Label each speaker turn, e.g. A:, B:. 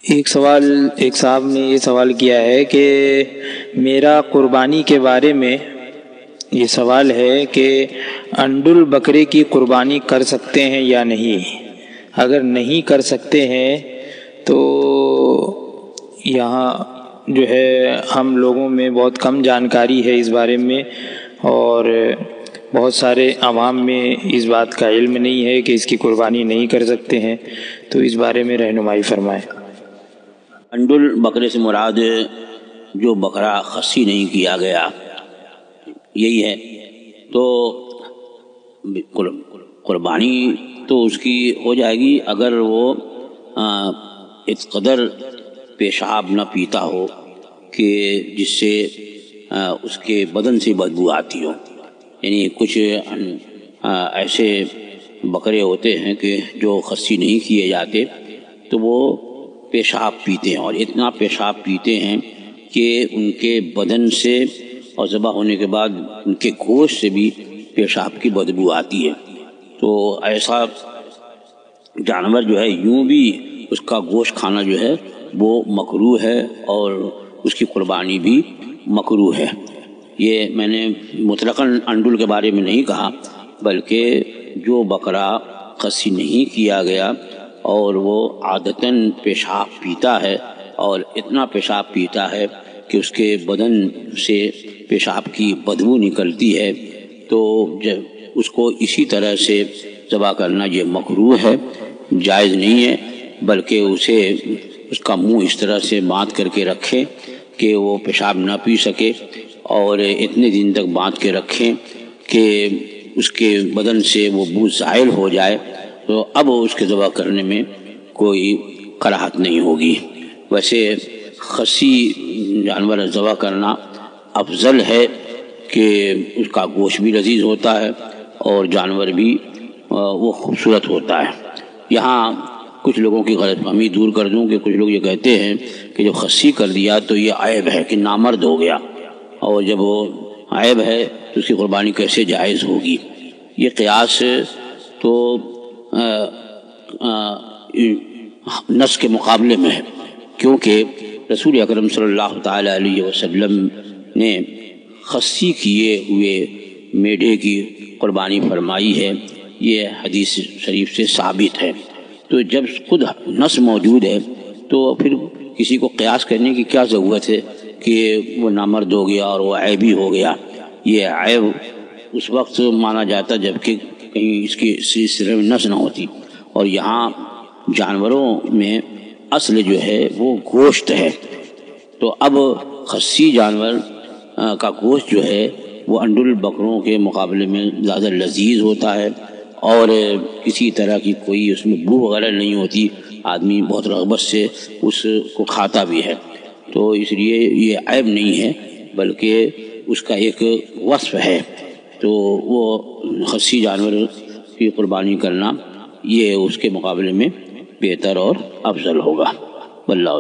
A: ایک صاحب نے یہ سوال کیا ہے کہ میرا قربانی کے بارے میں یہ سوال ہے کہ انڈ البقرے کی قربانی کر سکتے ہیں یا نہیں؟ اگر نہیں کر سکتے ہیں تو یہاں جو ہے ہم لوگوں میں بہت کم جانکاری ہے اس بارے میں، اور بہت سارے عوام میں اس بات کا علم نہیں ہے کہ اس کی قربانی نہیں کر سکتے ہیں، تو اس بارے میں رہنمائی فرمائیں۔
B: انڈ البقرے سے مراد جو بکرا خصی نہیں کیا گیا یہی ہے، تو قربانی تو اس کی ہو جائے گی اگر وہ اس قدر پیشاب نہ پیتا ہو کہ جس سے اس کے بدن سے بدبو آتی ہو۔ یعنی کچھ ایسے بکرے ہوتے ہیں کہ جو خصی نہیں کیے جاتے تو وہ پیشاب پیتے ہیں، اور اتنا پیشاب پیتے ہیں کہ ان کے بدن سے اور ذبح ہونے کے بعد ان کے گوشت سے بھی پیشاب کی بدبو آتی ہے۔ تو ایسا جانور جو ہے یوں بھی اس کا گوشت کھانا جو ہے وہ مکروہ ہے، اور اس کی قربانی بھی مکروہ ہے۔ یہ میں نے مطلقاً انڈل کے بارے میں نہیں کہا، بلکہ جو بکرا خصی نہیں کیا گیا اور وہ عادتاً پیشاب پیتا ہے، اور اتنا پیشاب پیتا ہے کہ اس کے بدن سے پیشاب کی بدبو نکلتی ہے، تو اس کو اسی طرح سے ذبح کرنا یہ مکروہ ہے، جائز نہیں ہے، بلکہ اسے اس کا منہ اس طرح سے باندھ کر کے رکھیں کہ وہ پیشاب نہ پی سکے، اور اتنے دن تک باندھ کے رکھیں کہ اس کے بدن سے وہ بو زائل ہو جائے، تو اب اس کے ذبح کرنے میں کوئی کراہت نہیں ہوگی۔ ویسے خصی جانور ذبح کرنا افضل ہے کہ اس کا گوشت بھی لذیذ ہوتا ہے اور جانور بھی وہ خوبصورت ہوتا ہے۔ یہاں کچھ لوگوں کی غلط فہمی دور کر دوں کہ کچھ لوگ یہ کہتے ہیں کہ جب خصی کر دیا تو یہ عیب ہے کہ نامرد ہو گیا، اور جب وہ عیب ہے تو اس کی قربانی کیسے جائز ہوگی؟ یہ قیاس تو نص کے مقابلے میں ہے، کیونکہ رسول اکرم صلی اللہ تعالی علیہ وسلم نے خصی کیے ہوئے میڈھے کی قربانی فرمائی ہے، یہ حدیث شریف سے ثابت ہے۔ تو جب خود نص موجود ہے تو پھر کسی کو قیاس کرنے کی کیا ضرورت ہے کہ وہ نامرد ہو گیا اور وہ عیبی ہو گیا؟ یہ عیب اس وقت مانا جاتا جب کہ کہیں اس کی سلسلے میں نص نہ ہوتی، اور یہاں جانوروں میں اصل جو ہے وہ گوشت ہے، تو اب خصی جانور کا گوشت جو ہے وہ انڈ البقروں کے مقابلے میں زیادہ لذیذ ہوتا ہے، اور کسی طرح کی کوئی اس میں بو وغیرہ نہیں ہوتی، آدمی بہت رغبت سے اس کو کھاتا بھی ہے، تو اس لیے یہ عیب نہیں ہے بلکہ اس کا ایک وصف ہے۔ تو وہ خصی جانور کی قربانی کرنا یہ اس کے مقابلے میں بہتر اور افضل ہوگا۔ واللہ